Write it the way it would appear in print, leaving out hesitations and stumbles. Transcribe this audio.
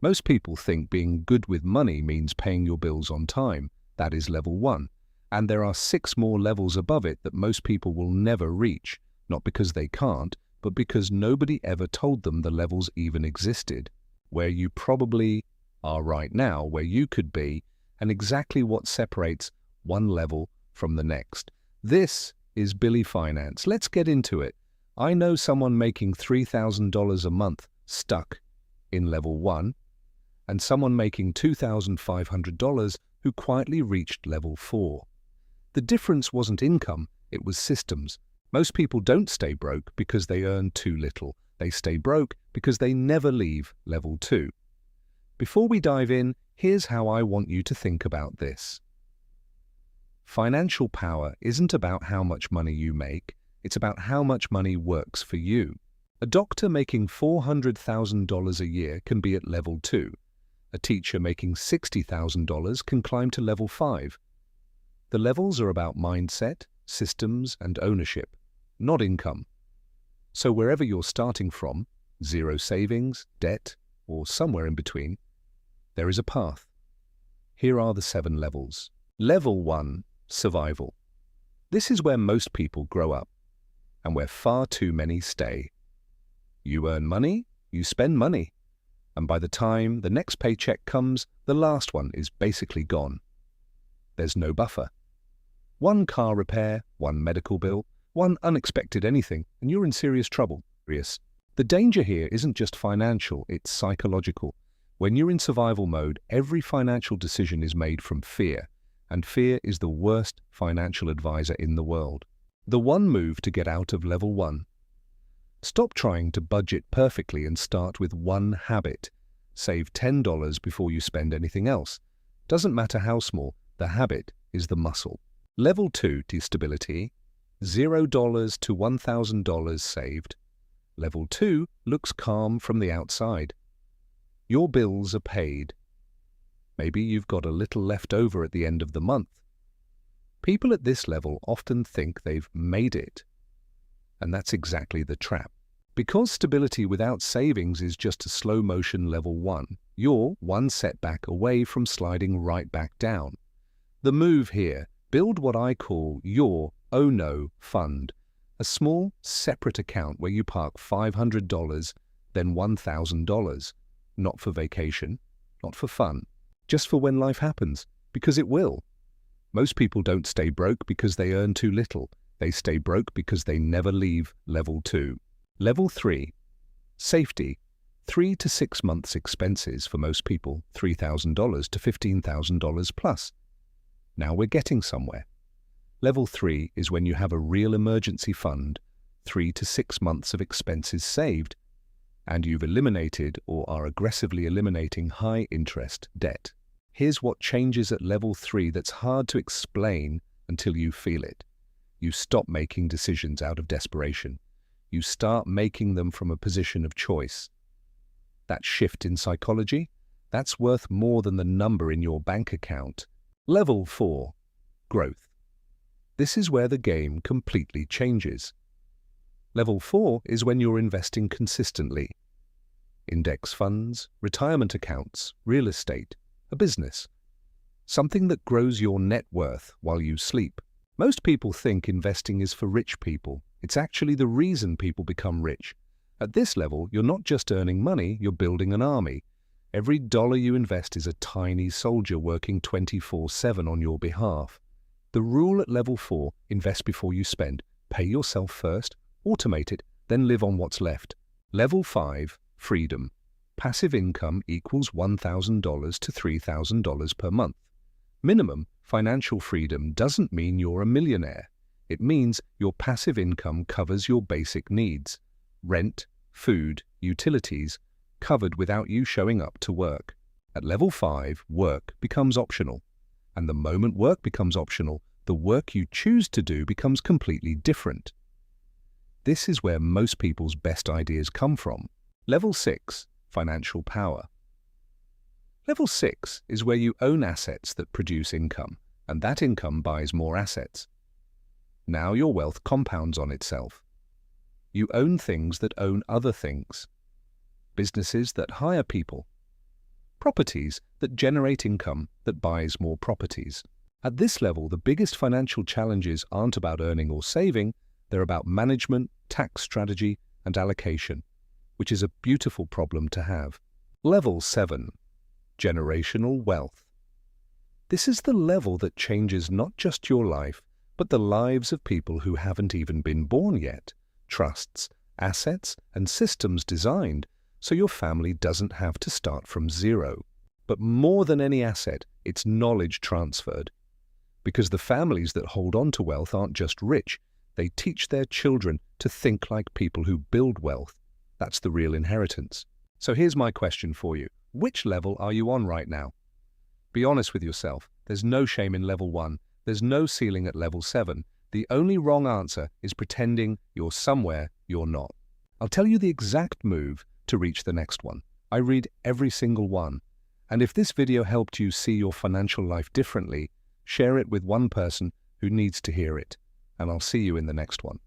Most people think being good with money means paying your bills on time. That is level 1. And there are 6 more levels above it that most people will never reach, not because they can't, but because nobody ever told them the levels even existed. Where you probably are right now, where you could be, and exactly what separates one level from the next. This is Bille Finance. Let's get into it. I know someone making $3,000 a month stuck in level 1, and someone making $2,500 who quietly reached level 4. The difference wasn't income, it was systems. Most people don't stay broke because they earn too little. They stay broke because they never leave level 2. Before we dive in, here's how I want you to think about this. Financial power isn't about how much money you make, it's about how much money works for you. A doctor making $400,000 a year can be at level 2. A teacher making $60,000 can climb to level 5. The levels are about mindset, systems, and ownership, not income. So wherever you're starting from, 0 savings, debt, or somewhere in between, there is a path. Here are the 7 levels. Level 1, survival. This is where most people grow up, and where far too many stay. You earn money, you spend money, and by the time the next paycheck comes, the last one is basically gone. There's no buffer. One car repair, one medical bill, one unexpected anything, and you're in serious trouble. The danger here isn't just financial, it's psychological. When you're in survival mode, every financial decision is made from fear, and fear is the worst financial advisor in the world. The one move to get out of level 1. Stop trying to budget perfectly and start with one habit. Save $10 before you spend anything else. Doesn't matter how small, the habit is the muscle. Level 2, stability. $0 to $1,000 saved. Level 2 looks calm from the outside. Your bills are paid. Maybe you've got a little left over at the end of the month. People at this level often think they've made it. And that's exactly the trap. Because stability without savings is just a slow-motion level 1, you're one setback away from sliding right back down. The move here, build what I call your oh no fund, a small, separate account where you park $500, then $1,000, not for vacation, not for fun, just for when life happens, because it will. Most people don't stay broke because they earn too little. They stay broke because they never leave level 2. Level 3. Safety. 3 to 6 months expenses for most people, $3,000 to $15,000 plus. Now we're getting somewhere. Level 3 is when you have a real emergency fund, 3 to 6 months of expenses saved, and you've eliminated or are aggressively eliminating high-interest debt. Here's what changes at level 3 that's hard to explain until you feel it. You stop making decisions out of desperation. You start making them from a position of choice. That shift in psychology, that's worth more than the number in your bank account. Level 4. Growth. This is where the game completely changes. Level 4 is when you're investing consistently. Index funds, retirement accounts, real estate, a business. Something that grows your net worth while you sleep. Most people think investing is for rich people. It's actually the reason people become rich. At this level, you're not just earning money, you're building an army. Every dollar you invest is a tiny soldier working 24/7 on your behalf. The rule at level 4, invest before you spend. Pay yourself first, automate it, then live on what's left. Level 5, freedom. Passive income equals $1,000 to $3,000 per month. Minimum financial freedom doesn't mean you're a millionaire. It means your passive income covers your basic needs. Rent, food, utilities, covered without you showing up to work. At level 5, work becomes optional. And the moment work becomes optional, the work you choose to do becomes completely different. This is where most people's best ideas come from. Level 6, financial power. Level 6 is where you own assets that produce income, and that income buys more assets. Now your wealth compounds on itself. You own things that own other things. Businesses that hire people. properties that generate income that buys more properties. At this level, the biggest financial challenges aren't about earning or saving, they're about management, tax strategy, and allocation, which is a beautiful problem to have. Level 7. Generational wealth. This is the level that changes not just your life, but the lives of people who haven't even been born yet. Trusts, assets, and systems designed so your family doesn't have to start from zero. But more than any asset, it's knowledge transferred. Because the families that hold on to wealth aren't just rich, they teach their children to think like people who build wealth. That's the real inheritance. So here's my question for you. Which level are you on right now? Be honest with yourself. There's no shame in level 1. There's no ceiling at level 7. The only wrong answer is pretending you're somewhere you're not. I'll tell you the exact move to reach the next one. I read every single one. And if this video helped you see your financial life differently, share it with one person who needs to hear it. And I'll see you in the next one.